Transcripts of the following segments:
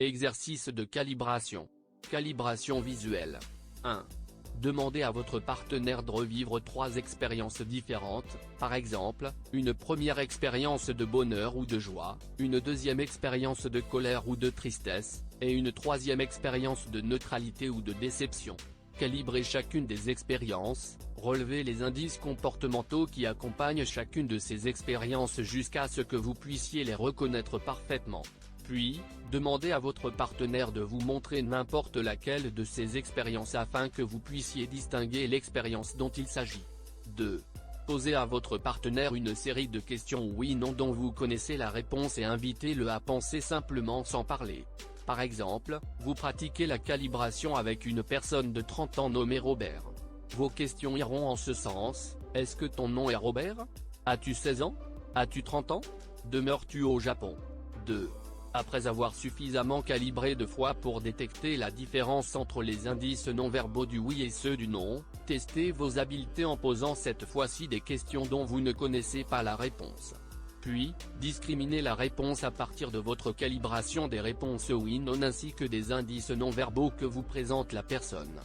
Exercice de calibration. Calibration visuelle. 1. Demandez à votre partenaire de revivre 3 expériences différentes, par exemple, une première expérience de bonheur ou de joie, une deuxième expérience de colère ou de tristesse, et une troisième expérience de neutralité ou de déception. Calibrez chacune des expériences, relevez les indices comportementaux qui accompagnent chacune de ces expériences jusqu'à ce que vous puissiez les reconnaître parfaitement. Puis, demandez à votre partenaire de vous montrer n'importe laquelle de ces expériences afin que vous puissiez distinguer l'expérience dont il s'agit. 2. Posez à votre partenaire une série de questions oui/non dont vous connaissez la réponse et invitez-le à penser simplement sans parler. Par exemple, vous pratiquez la calibration avec une personne de 30 ans nommée Robert. Vos questions iront en ce sens: est-ce que ton nom est Robert? As-tu 16 ans? As-tu 30 ans? Demeures-tu au Japon? 2. Après avoir suffisamment calibré 2 fois pour détecter la différence entre les indices non-verbaux du oui et ceux du non, testez vos habiletés en posant cette fois-ci des questions dont vous ne connaissez pas la réponse. Puis, discriminez la réponse à partir de votre calibration des réponses oui/non ainsi que des indices non-verbaux que vous présente la personne.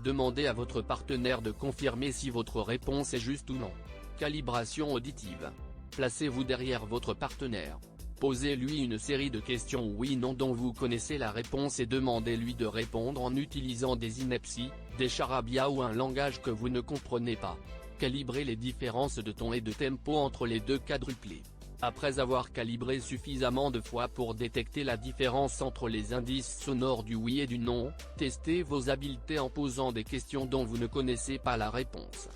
Demandez à votre partenaire de confirmer si votre réponse est juste ou non. Calibration auditive. Placez-vous derrière votre partenaire. Posez-lui une série de questions oui/non dont vous connaissez la réponse et demandez-lui de répondre en utilisant des inepties, des charabia ou un langage que vous ne comprenez pas. Calibrez les différences de ton et de tempo entre les deux quadruplés. Après avoir calibré suffisamment de fois pour détecter la différence entre les indices sonores du oui et du non, testez vos habiletés en posant des questions dont vous ne connaissez pas la réponse.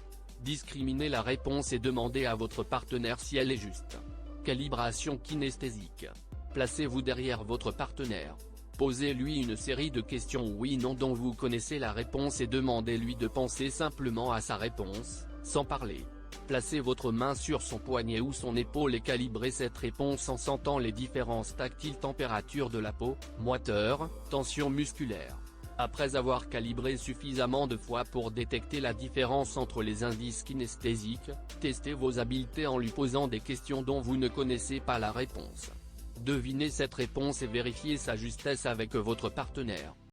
Discriminez la réponse et demandez à votre partenaire si elle est juste. Calibration kinesthésique. Placez-vous derrière votre partenaire. Posez-lui une série de questions oui/non dont vous connaissez la réponse et demandez-lui de penser simplement à sa réponse, sans parler. Placez votre main sur son poignet ou son épaule et calibrez cette réponse en sentant les différences tactiles: température de la peau, moiteur, tension musculaire. Après avoir calibré suffisamment de fois pour détecter la différence entre les indices kinesthésiques, testez vos habiletés en lui posant des questions dont vous ne connaissez pas la réponse. Devinez cette réponse et vérifiez sa justesse avec votre partenaire.